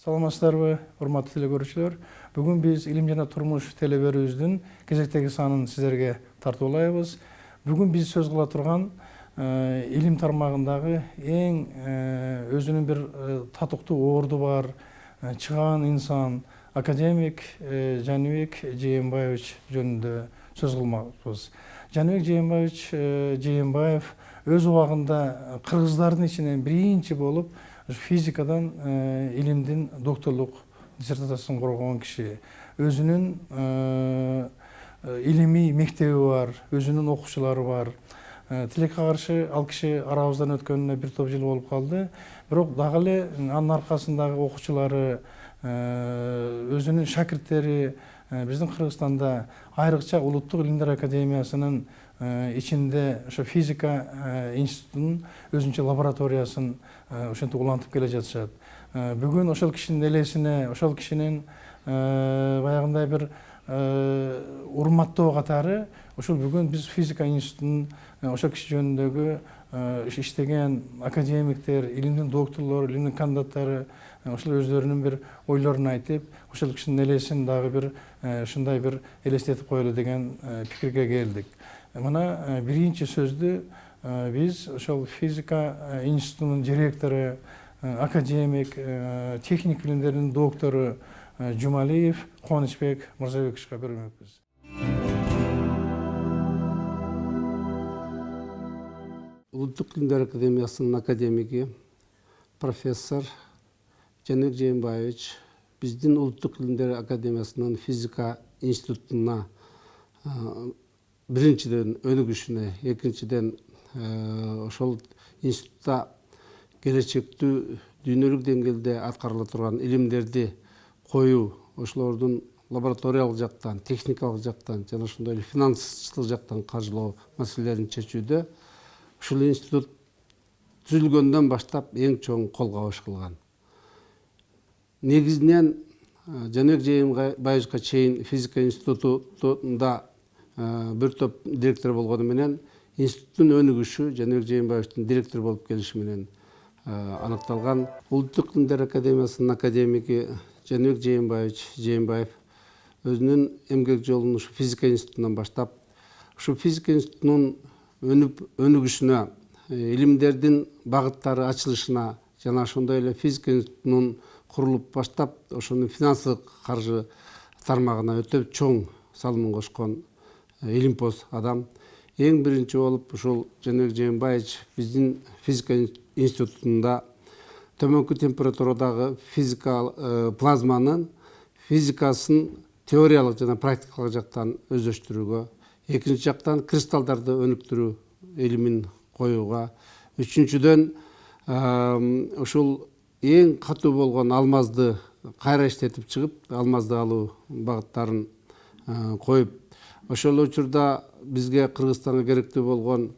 Саламатсыздарбы, урматтуу теле көрүүчүлөр. Бүгүн биз Илим жана турмуш телеберүүбүздүн кезектеги санын сиздерге тартуулайбыз. Бүгүн биз сөз кыла турган илим тармагындагы эң өзүнүн бир татыктуу орду бар чыгаан инсан академик Жаныбек Жээнбаевич жөнүндө сөз кылмакпыз. Жаныбек Жээнбаев өз убагында кыргыздардын ичинен биринчи болуп физикадан илимдин докторлук диссертациясын коргон киши. Өзүнүн илимий мектеби бар, өзүнүн окуучулары бар. Тилекке каршы ал киши арабыздан өткөнүнө бир топ жыл болуп калды. Бирок дагы эле анын аркасындагы окуучулары, өзүнүн шакирттери биздин Кыргызстанда айрыкча Улуттук илимдер академиясынын ичинде ошо физика институтунун өзүнчө лабораториясын ошентип улантып келе жатышат. Бүгүн ошол кишинин элесине, ошол кишинин баягындай бир урматтоо катары ошол бүгүн биз физика институтунун ошол киши жөнүндөгү иштеген академиктер, илимдин докторлору, илимдин кандидаттары ошол өздөрүнүн бир ойлорун айтып, ошол кишинин элесин дагы бир ушундай бир элестетип коелу деген пикирге келдик. Мына биринчи сөздү биз ошол физика институтунун директору, академик, техник илимдердин доктору Жумалиев Кубанычбек Мырзабековичке бермекпиз. Улуттук илимдер академиясынын академиги, профессор Жаныбек Жээнбаевич биздин Улуттук илимдер академиясынын физика институтуна биринчиден өнүгүшүнө, экинчиден ошол институтта келечектүү дүйнөлүк деңгээлде аткарыла турган илимдерди коюу, ошолордун лабораториялык жактан, техникалык жактан жана ошондой эле финанстык жактан каржылоо маселелерин чечүүдө ушул институт түзүлгөндөн баштап эң чоң кол кабыш кылган. Негизинен Жаныбек Жээнбаевичке чейин физика институтунда бир топ директор болгону менен институттун өнүгүшү Жаныбек Жээнбаевичтин директор болуп келиши менен аныкталган. Улуттук илимдер академиясынын академиги Жаныбек Жээнбаев өзүнүн эмгек жолун ушу физика институтунан баштап, ушу физика институтунун өнүгүшүнө, илимдердин багыттары ачылышына жана ошондой эле физика институтунун курулуп баштап, ошонун финансылык каржы тармагына өтө чоң салымын кошкон илимпоз адам. Эң биринчи болуп ушул Жаныбек Жээнбаевич биздин физика институтунда төмөнкү температурадагы плазманын физикасын теориялык жана практикалык жактан өздөштүрүүгө, экинчи жактан кристаллдарды өнүктүрүү илимин коюуга, үчүнчүдөн ушул эң катуу болгон алмазды кайра иштетип чыгып, алмазды алуу багыттарын коюп, ошол учурда бизге Кыргызстанга керектүү болгон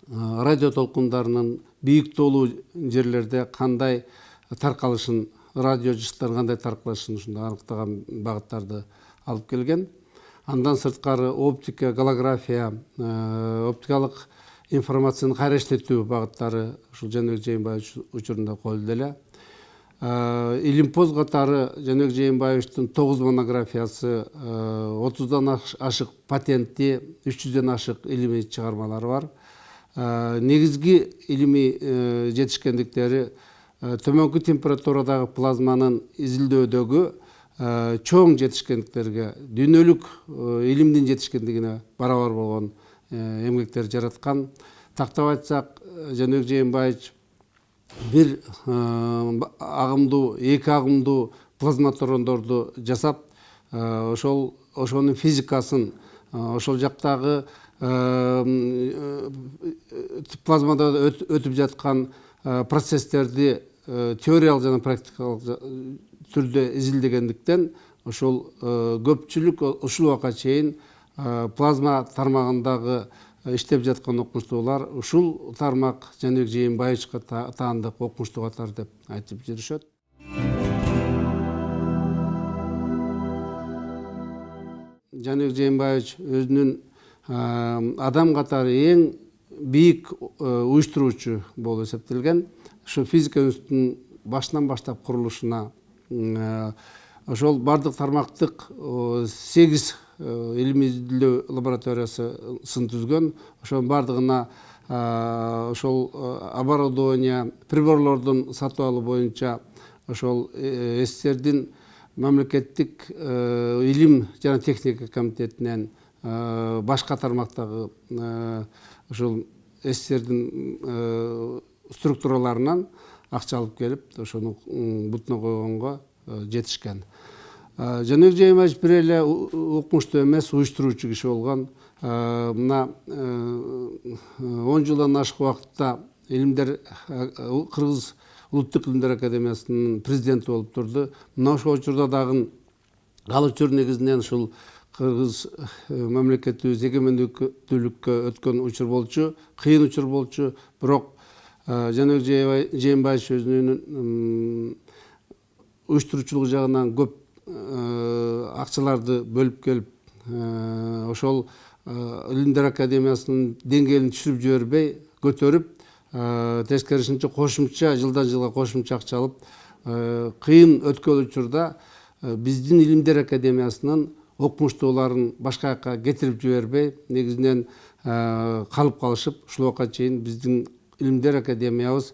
радио толкундарынын бийик тоолуу жерлерде кандай таркалышын, радио жыштарын кандай таркалышын ушундай аныктаган багыттарды алып келген. Андан сырткары оптика, голография, оптикалык информацияны кайра иштетүү багыттары ушул Жаныбек Жээнбаевич учурунда коюлду эле. Илимпоз катары Жаныбек Жээнбаевичтин 9 монографиясы, 30дан ашык патенти, 300ден ашык илимий чыгармалары бар. Негизги илимий жетишкендиктери төмөнкү температурадагы плазманын изилдөөдөгү чоң жетишкендиктерге, дүйнөлүк илимдин жетишкендигине барабар болгон эмгектер жараткан. Тактап айтсак, Жаныбек Жээнбаевич бир агымдуу, эки агымдуу плазматрондорду жасап, ошонун физикасын, ошол жактагы плазмада өтүп жаткан процесстерди теориялык жана практикалык түрдө изилдегендиктен ошол көпчүлүк ушул убакка чейин плазма тармагындагы иштеп жаткан окумуштуулар ушул тармак Жаныбек Жээнбаевичке таандык окумуштуу катары деп айтып жүрүшөт. Жаныбек Жээнбаевич өзүнүн адам катары эң бийик уюштуруучу болуп эсептелген. Ушу физика институтунун башынан баштап курулушуна ошол бардык тармактык 8 илимий изилдөө лабораториясын түзгөн. Ошонун бардыгына ошол оборудование, приборлордун сатып алуу боюнча ошол СССРдин мамлекеттик илим жана техника комитетинен башка тармактагы ошол СССРдин структураларынан акча алып келип, ошону бутуна койгонго жетишкен. Жаныбек Жээнбаевич бир эле окумуштуу эмес, уюштуруучу киши болгон. Мына 10 жылдан ашык убакытта илимдер Кыргыз Улуттук илимдер академиясынын президенти болуп турду. Мына ошол учурда дагы ал учур негизинен ушул Кыргыз мамлекетибиз эгемендүүлүккө өткөн учур болчу, кыйын учур болчу. Бирок Жаныбек Жээнбаевич өзүнүн уюштуруучулук жагынан көп акчаларды бөлүп келип, ошол илимдер академиясынын деңгээлин түшүрүп жибербей, көтөрүп, тескерисинче кошумча жылдан жылга кошумча акча алып, кыйын өткөн учурда биздин илимдер академиясынын окумуштууларын башка жакка кетирип жибербей, негизинен калып калышып, ушул убакка чейин биздин илимдер академиябыз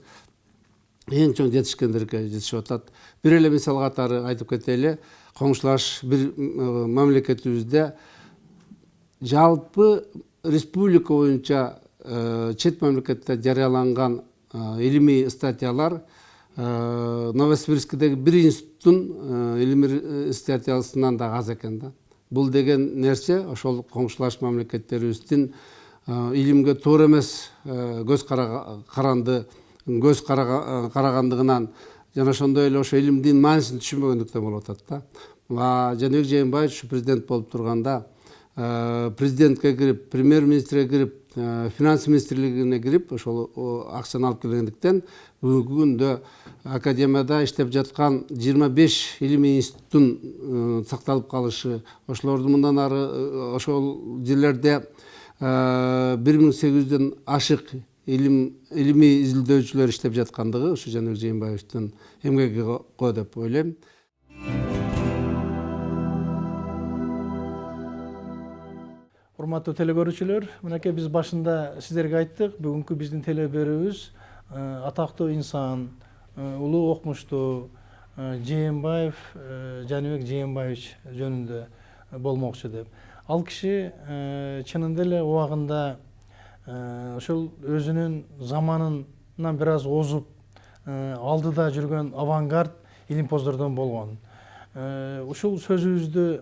эң чоң жетишкендерге жетишип атат. Бир эле мисал катары айтып кетели, коңшулаш бир мамлекетибизде жалпы республика боюнча чет мамлекетте жарыяланган илимий статьялар Новосибирскидеги бир институттун илимий статьясынан да аз экен да. Бул деген нерсе ошол коңшулаш мамлекеттерибиздин илимге туура эмес көз карагандыгынан жана ошондой эле ошо илимдин маанисин түшүнбөгөндүктөн болуп атат да. Жаныбек Жээнбаевич президент болуп турганда президентке кирип, премьер-министрге кирип, финанс министрлигине кирип, ошол акчаны алып келгендиктен бүгүнкү күндө академияда иштеп жаткан 25 илимий институттун сакталып калышы, ошолордун мындан ары ошол жерлерде 1800дөн ашык илимий изилдөөчүлөр иштеп жаткандыгы ушу Жаныбек Жээнбаевичтин эмгеги го деп ойлойм. Урматтуу телекөрүүчүлөр, мынакей биз башында сиздерге айттык, бүгүнкү биздин телеберүүбүз атактуу инсан, улуу окумуштуу Жээнбаев, Жаныбек Жээнбаевич жөнүндө болмокчу деп. Ал киши чынында эле убагында ошол өзүнүн заманынан бир аз озуп, алдыда жүргөн авангард илимпоздордон болгон. Ушул сөзүбүздү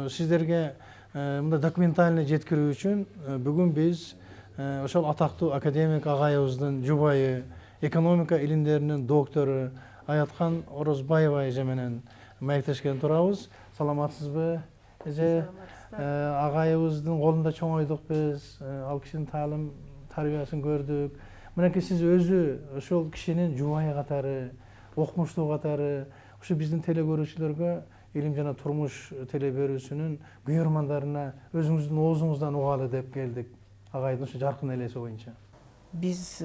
сиздерге мындай документальный жеткирүү үчүн бүгүн биз ошол атактуу академик агайыбыздын жубайы, экономика илимдеринин доктору Аятхан Орозбаева эже менен маектешкен турабыз. Саламатсызбы, эже? Агайыбыздын колунда чоңойдук биз, ал кишинин таалим тарбиясын көрдүк. Мынакей сиз өзү ошол кишинин жубайы катары, окумуштуу катары ушу биздин телекөрүүчүлөргө илим жана турмуш телеберүүсүнүн күйөрмандарына өзүңүздүн оозуңуздан угалы деп келдик. Агайдын ушу жаркын элеси боюнча. Биз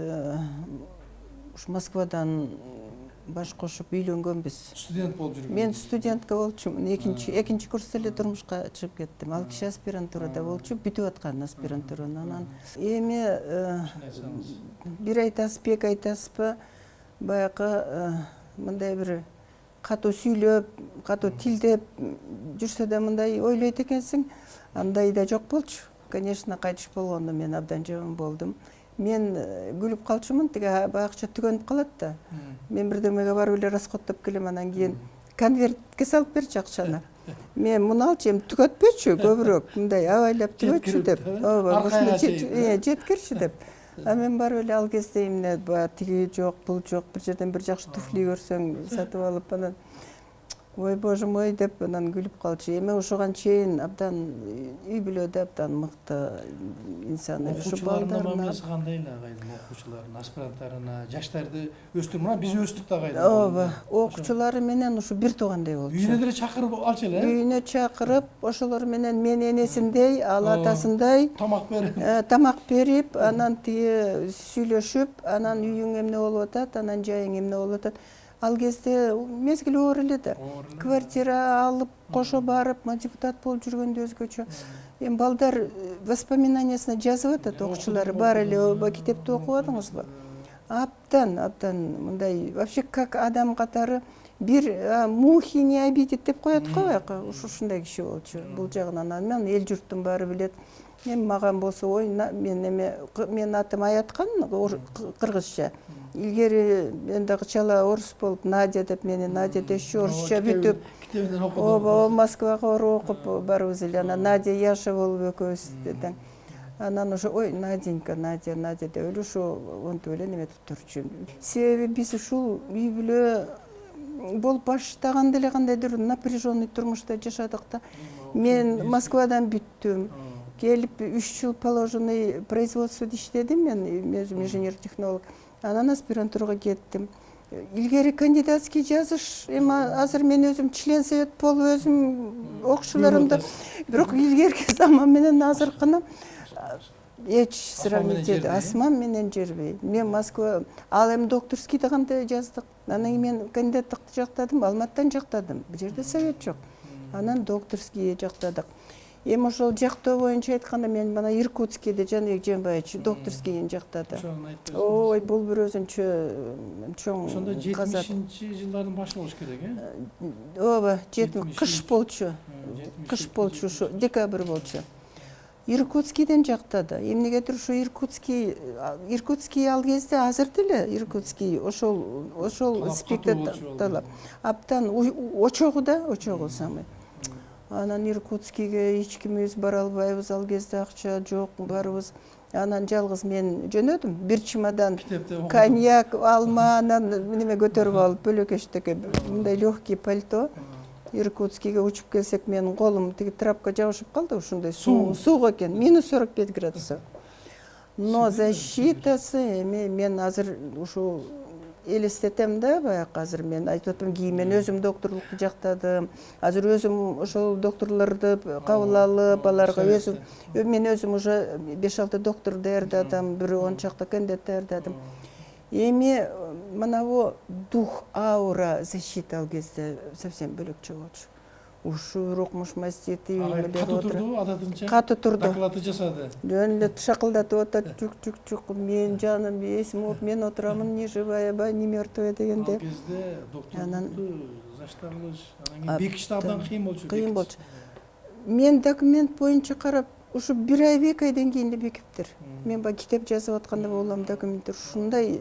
ушу Москвадан баш кошуп үйлөнгөнбүз. Студент болуп жүргөн. Мен студентка болчумун. Экинчи курста эле турмушка чыгып кеттим. Ал киши аспирантурада болчу, бүтүп аткан аспирантураны. Анан эми бир айтасызбы, эки айтасызбы, баягы мындай бир катуу сүйлөп, катуу тилдеп жүрсө да мындай ойлойт экенсиң. Андай да жок болчу. Конечно, кайтыш болгондо мен абдан жаман болдум. Мен күлүп калчумун, тиги акча түгөнүп калат да. Мен бирдемеге барып эле расходдоп келем, анан кийин конвертке салып берчи акчаны. Мен муну алчы, эми түгөтпөчү, көбүрөөк мындай абайлап түгөтчү деп. Ооба, ушуну жеткирчи деп. А мен барып эле ал кезде эмне тиги жок, бул жок, бир жерден бир жакшы туфли көрсөң сатып алып, анан ой боже мой деп анан күлүп калчу. Эми ошого чейин абдан үй бүлөдө абдан мыкты инсан. Окуучулардын мамилеси кандай эле агайдын окуучуларына, аспиранттарына, жаштарды өстүрүп, биз өстүк да агайдын. Ооба, окуучулары менен ушу бир туугандай болчу. Үйүнө деле чакырып алчу эле. Үйүнө чакырып, ошолор менен мен энесиндей, ал атасындай тамак берип, анан тиги сүйлөшүп, анан үйүң эмне болуп атат, анан жайың эмне болуп атат. Ал кезде мезгил оор эле да. Квартира алып, кошо барып, депутат болуп жүргөндө өзгөчө. Эми балдар воспоминаниясына жазып атат, окуучулар бар эле китепти окуп атыңызбы? Абдан мындай вообще как адам катары бир мухи не обидит деп коет го баягы. Ушундай киши болчу. Бул жагынан анан эл журттун баары билет. Эми маган болсо ой мен атым Аяткан кыргызча. Илгери мен дагы чала орус болуп Надя деп мени Надя да еще орусча бүтүп ооба Москвага окуп барыбыз эле. Анан Надя Яша болуп экөөбүз деди. Анан уже ой Наденька Надя деп эле ушу онтип эле неметип турчу. Себеби биз ушул үй бүлө болуп баштаганда эле кандайдыр напряженный турмушта жашадык да. Мен Москвадан бүттүм. Келип 3 жыл положенный производствода иштедим мен, өзүм инженер-технолог. Анан аспирантурага кеттим. Илгери кандидатский жазыш, эми азыр мен өзүм член совет болуп өзүм окуучуларымды, бирок илгерки заман менен азыркыны эч сравнить асман менен жербей. Мен Москва, ал эми докторскийди кандай жаздык. Анан кийин мен кандидаттыкты жактадым, Алматыдан жактадым. Бул жерде совет жок. Анан докторский жактадык. Эми ошол жактоо боюнча айтканда мен мына Иркутскийде Жаныбек Жээнбаевич докторскийин жактады. Ой, бул бир өзүнчө чоң казат. Ошондо 70-жылдардын башы болуш керек, Ооба, 70 кыш болчу. Кыш болчу, ушу декабрь болчу. Иркутскийден жактады. Эмнегедир ушу Иркутский ал кезде азыр деле Иркутский ошол спектакль талап. Абдан очогу самый. Анан Иркутскийге эч кимибиз бара албайбыз, ал кезде акча жок, барыбыз. Анан жалгыз мен жөнөдүм. Бир чемодан коньяк, алма, анан неме көтөрүп алып, бөлөкөчтөгө мындай легкий пальто. Иркутскийге учуп келсек, менин колум тиги трапка жабышып калды, ушундай суук экен, -45 градус. Но защитасы эми мен азыр ушу элестетем да, баягы азыр мен айтып атам, кийин мен өзүм докторлукту жактадым. Азыр өзүм ошол докторлорду кабыл алып, аларга мен өзүм уже 5-6 доктор даярдадым, бир 10 чакта кандидат даярдадым. Эми мына дух, аура, защита ал кезде совсем бөлөкчө болчу. Ушу рокмуш мастити катуу турду, адатынча. Катуу турду. Доклады жасады. Жөн эле шакылдатып атат, чук, мен жаным эсим болуп, мен отурамын, не живая, не мертвая дегенде. Ал кезде докторлукту заштабылыш, анан кийин бекишти абдан кыйын болчу. Кыйын болчу. Мен документ боюнча карап, ушу 1 ай 2 айдан кийин эле бекиптир. Мен баягы китеп жазып атканда болом, документтер ушундай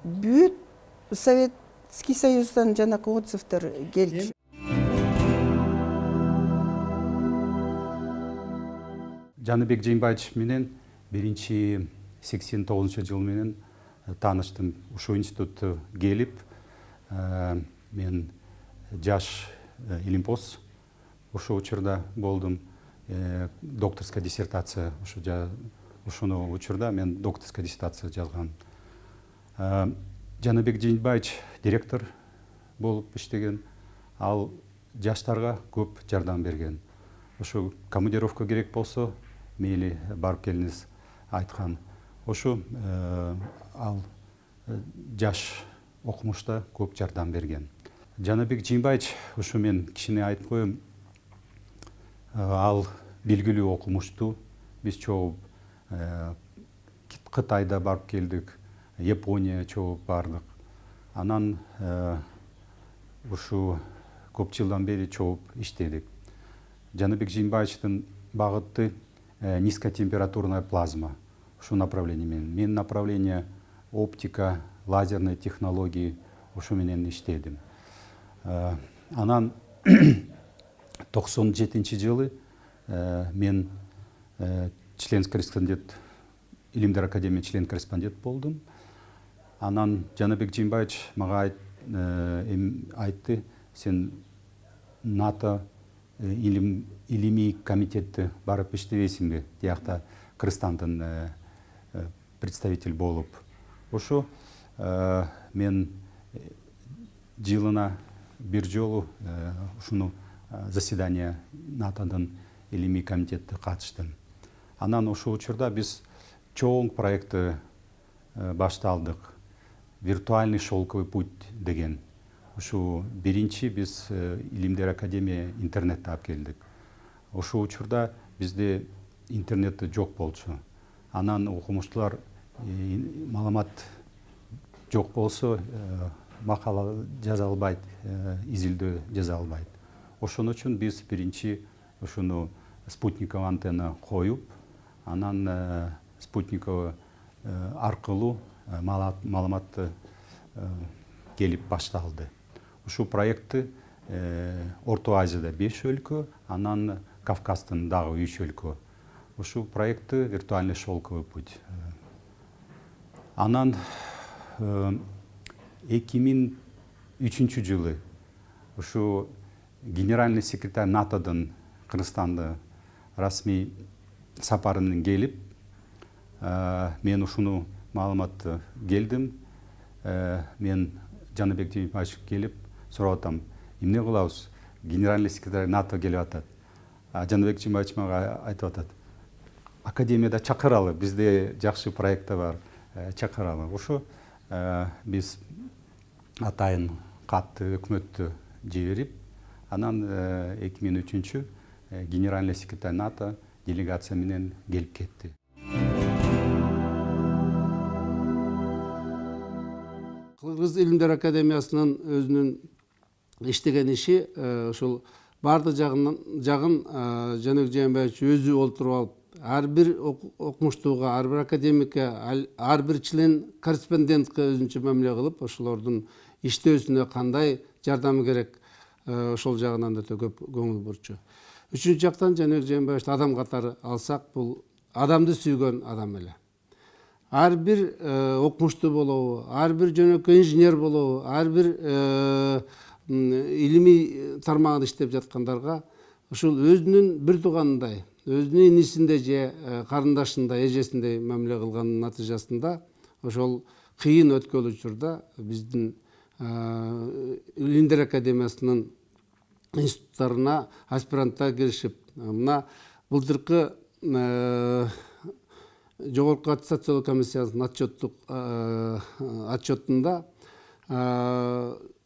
бүт Советский Союздан жанакы отзывдар келчү. Жаныбек Жээнбаевич менен 89-жыл менен тааныштым. Ушул институтту келип, мен жаш илимпоз ушул учурда болдум. Докторская диссертация ушуну учурда мен докторская диссертация жазгам. Жаныбек Жээнбаевич директор болуп иштеген, ал жаштарга көп жардам берген. Ошо командировка керек болсо мейли барып келиңиз айткан. Ошо ал жаш окумушта көп жардам берген. Жаныбек Жээнбаевич ушу мен кичине айтып коем, ал белгилүү окумуштуу. Биз чогуу Кытайда барып келдик, Япония чогуу бардык. Анан ушу көп жылдан бери чогуу иштедик. Жаныбек Жээнбаевичтин багыты низкотемпературная плазма. Ушу направление мен направление оптика, лазерные технологии ушу менен иштедим. Анан 97-жылы мен член-корреспондент, Илимдер академия член-корреспондент болдум. Анан Жаныбек Жээнбаевич мага айтты, сен НАТО илимий комитетти барып иштебейсиңби, диякта Кыргызстандын представитель болуп. Ошо мен жылына бир жолу ушуну заседание НАТОдун илимий комитетти катыштым. Анан ошол учурда биз чоң проектти башталдык. виртуальный шелковый путь деген. Ушу биринчи биз Илимдер Академия интернетти алып келдик. Ошол учурда бизде интернет жок болчу. Анан окумуштуулар маалымат жок болсо макала жаза албайт, изилдөө жаза албайт. Ошон үчүн биз биринчи ушуну спутниковый антенна коюп, анан спутниковый аркылуу маалыматты келип башталды. Ушул проектти Орто Азияда 5 өлкө, анан Кавказдын дагы 3 өлкө. Ушул проектти виртуальный шелковый путь. Анан 2003 жылы ушу генеральный секретарь НАТОдун Кыргызстанды расмий сапары менен келип, мен ушуну маалыматты келдим. Мен Жаныбек Темирбаевич келип сурап атам, эмне кылабыз? Генеральный секретарь НАТО келип атат. Жаныбек Темирбаевич мага айтып атат, академияда чакыралы, бизде жакшы проект бар, чакыралы. Ошо биз атайын катты өкмөттү жиберип, анан 2003 генеральный секретарь НАТО делегация менен келип кетти. Кыргыз Илимдер Академиясынын өзүнүн иштеген иши ошол баардык жагын Жаныбек Жээнбаевич өзү олтуруп алып, ар бир окумуштууга, ар бир академикке, ар бир член корреспондентке өзүнчө мамиле кылып, ошолордун иштөөсүнө кандай жардамы керек, ошол жагынан да көп көңүл бурчу. Үчүнчү жактан Жаныбек Жээнбаевичти адам катары алсак, бул адамды сүйгөн адам эле. Ар бир окумуштуу болобу, ар бир жөнөкөй инженер болобу, ар бир илимий тармагында иштеп жаткандарга ушул өзүнүн бир тууганындай, өзүнүн инисиндей же карындашындай, эжесиндей мамиле кылганын натыйжасында ошол кыйын өткөн учурда биздин Илимдер Академиясынын институттарына аспиранттар киришип, мына былтыркы Жогорку аттестациялоо комиссиясынын отчетунда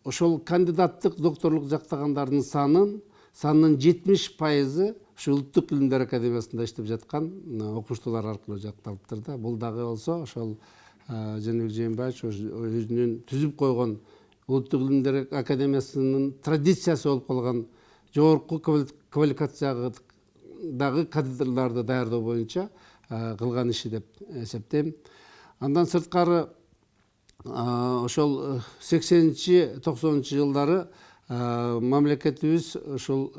ошол кандидаттык, докторлук жактагандардын санынын 70% ушу Улуттук Илимдер Академиясында иштеп жаткан окумуштуулар аркылуу жакталыптыр да. Бул дагы болсо ошол Жаныбек Жээнбаевич өзүнүн түзүп койгон Улуттук Илимдер Академиясынын традициясы болуп калган жогорку квалификациядагы кадрларды даярдоо боюнча кылган иши деп эсептейм. Андан сырткары ошол 80-90 жылдары мамлекетибиз ошол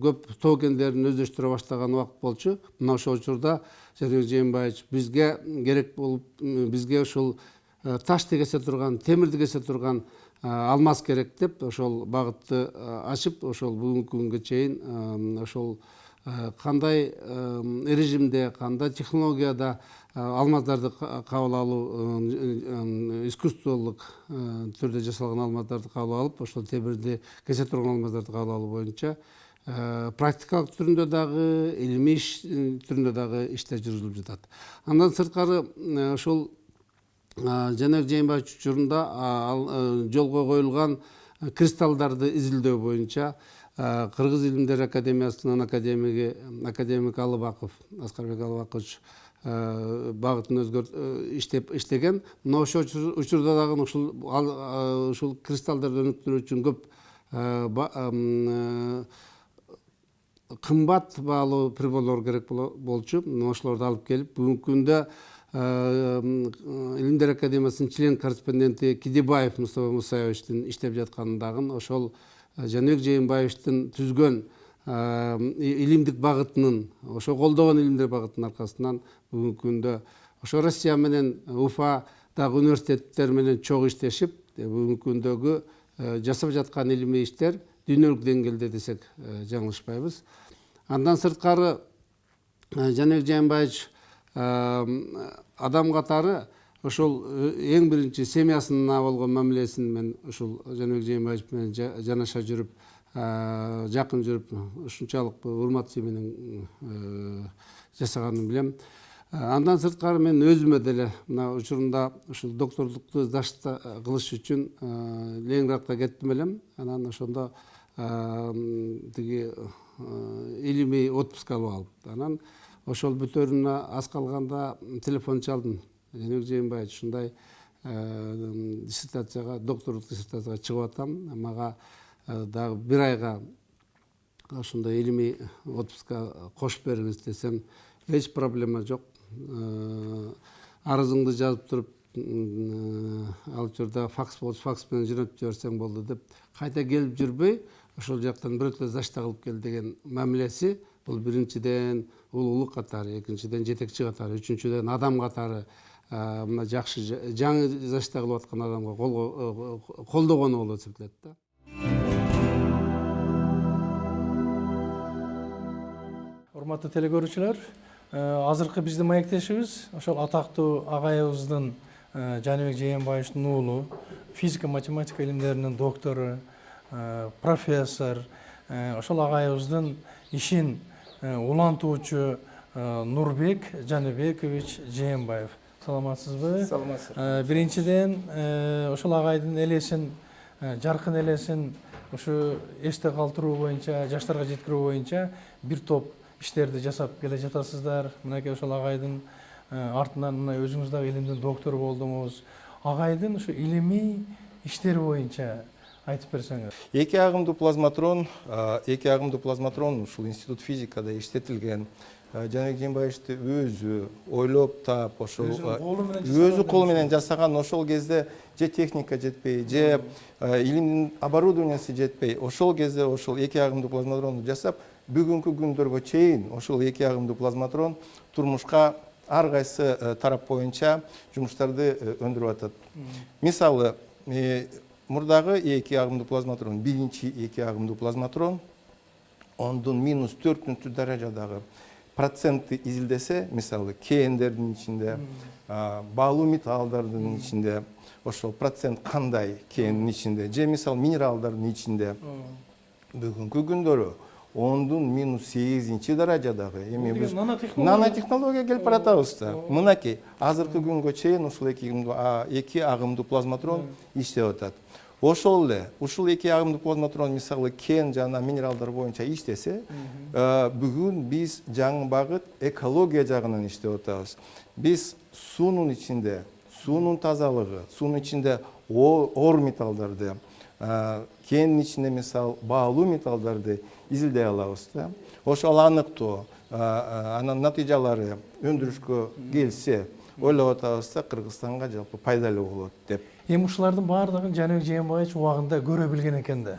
көп тоо кендерин өздөштүрө баштаган убакыт болчу. Мына ошол учурда Жаныбек Жээнбаевич бизге керек болуп, бизге ошол ташты кесе турган, темирди кесе турган алмаз керек деп ошол багытты ачып, ошол бүгүнкү күнгө чейин ошол кандай режимде, кандай технологияда алмаздарды кабыл алуу, искусстволук түрдө жасалган алмаздарды кабыл алып, ошол темирди кесе турган алмаздарды кабыл алуу боюнча практикалык түрүндө дагы, илимий түрүндө дагы иштер жүргүзүлүп жатат. Андан сырткары ошол Жаныбек Жээнбаевич учурунда жолго коюлган кристаллдарды изилдөө боюнча Кыргыз Илимдер Академиясынын академик Алыбаков, Аскарбек Алыбакович багытын иштеген. Мына ошол учурда дагы ушул кристаллдарды өнүктүрүү үчүн көп кымбат баалуу приборлор керек болчу. Ошолорду алып келип, бүгүнкү күндө Илимдер Академиясынын член корреспонденти Кидибаев Мустафа Мусаевичтин иштеп жаткандагын ошол Жаныбек Жээнбаевичтин түзгөн илимдик багытынын, ошо колдогон илимдик багытынын аркасынан бүгүнкү күндө ошо Россия менен Уфадагы университеттер менен чогуу иштешип, бүгүнкү күндөгү жасап жаткан илимий иштер дүйнөлүк деңгээлде десек жаңылышпайбыз. Андан сырткары Жаныбек Жээнбаевич адам катары ошол эң биринчи семьясына болгон мамилесин мен ушул Жаныбек Жээнбаевич менен жанаша жүрүп, жакын жүрүп, ушунчалык урмат сый менен жасаганын билем. Андан сырткары мен өзүмө деле мына учурунда ушул докторлукту зашта кылыш үчүн Ленинградка кеттим элем. Анан ошондо тиги илимий отпуск алып алып, анан ошол бүтөрүнө аз калганда телефон чалдым. Жаныбек Жээнбаевич, ушундай диссертацияга, докторлук диссертацияга чыгып атам. Мага дагы бир айга ошондой илимий отпускка кошуп бериңиз десем, эч проблема жок. Арызыңды жазып туруп, ал жерде факс болсо факс менен жөнөтүп жиберсең болду деп, кайта келип жүрбөй, ошол жактан бирөткө зачта кылып кел деген мамилеси, бул биринчиден улуулук катары, экинчиден жетекчи катары, үчүнчүдөн адам катары мына жакшы жаңы зачта кылып аткан адамга колдогону болуп эсептелет да. Урматтуу телекөрүүчүлөр, азыркы биздин маектешибиз ошол атактуу агайыбыздын Жаныбек Жээнбаевичтин уулу, физика математика илимдеринин доктору, профессор, ошол агайыбыздын ишин улантуучу Нурбек Жаныбекович Жээнбаев. Саламатсызбы? Саламатсызбы. Биринчиден ошол агайдын элесин, жаркын элесин ушу эсте калтыруу боюнча, жаштарга жеткирүү боюнча бир топ иштерди жасап келе жатасыздар. Мынакей ошол агайдын артынан мына өзүңүз дагы илимдин доктору болдуңуз. Агайдын ушу илимий иштери боюнча айтып берсеңиз. Эки агымдуу плазматрон ушул институт физикада иштетилген. Жаныбек Жээнбаевичти өзү ойлоп таап, ошол өзү колу менен жасаган, ошол кезде же техника жетпей, же илимдин оборудованиясы жетпей, ошол кезде ошол эки агымдуу плазматронду жасап, бүгүнкү күндөргө чейин ошол эки агымдуу плазматрон турмушка ар кайсы тарап боюнча жумуштарды өндүрүп атат. Мисалы, мурдагы эки агымдуу плазматрон, биринчи эки агымдуу плазматрон, ондун минус 4 даражадагы процентти изилдесе, мисалы, кээндердин ичинде, баалуу металлдардын ичинде, ошол процент кандай кээндин ичинде, же мисалы минералдардын ичинде, бүгүнкү күндөрү 10-8 даражадагы эми биз нанотехнология келип баратабыз да. Мынакей азыркы күнгө чейин ушул эки агымдуу плазматрон иштеп атат. Ошол эле ушул эки агымдуу плазматрон мисалы кен жана минералдар боюнча иштесе, бүгүн биз жаңы багыт экология жагынан иштеп атабыз. Биз суунун ичинде, суунун тазалыгы, суунун ичинде ор металлдарды, кендин ичинде мисалы баалуу металлдарды изилдей алабыз да. Ошол аныктоо, анын натыйжалары өндүрүшкө келсе, ойлоп атабыз да, Кыргызстанга жалпы пайдалуу болот деп. Эми ушулардын баардыгын Жаныбек Жээнбаевич убагында көрө билген экен да.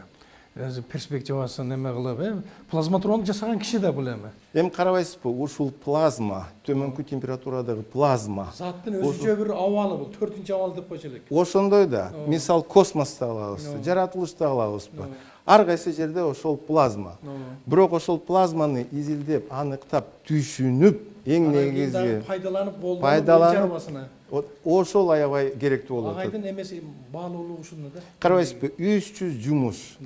Өзү перспективасын эме кылып, плазматронду жасаган киши да бул эми. Эми карабайсызбы, ушул плазма, төмөнкү температурадагы плазма. Заттын өзүнчө бир абалы бул, 4-чү абал деп койчу элек. Ошондой да, мисал космосто алабызбы, жаратылышта алабызбы. Ар кайсы жерде ошол плазма. Бирок ошол плазманы изилдеп, аныктап, түшүнүп, эң негизи пайдаланып ошол аябай керектүү болот. Агайдын эмеси баалуулугу ушунда да. Карабайсызбы, 300 жумуш.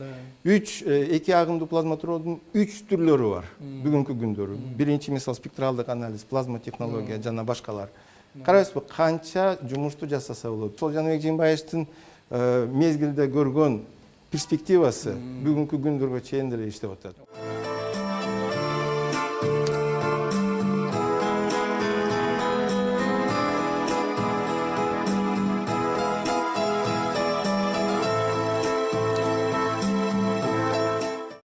2 агымдуу плазматрондун 3 түрлөрү бар бүгүнкү күндөрү. Биринчи мисал спектралдык анализ, плазма технология жана башкалар. Карабайсызбы, канча жумушту жасаса болот. Ошол Жаныбек Жээнбаевичтин мезгилде көргөн перспективасы бүгүнкү күндөргө чейин деле иштеп атат.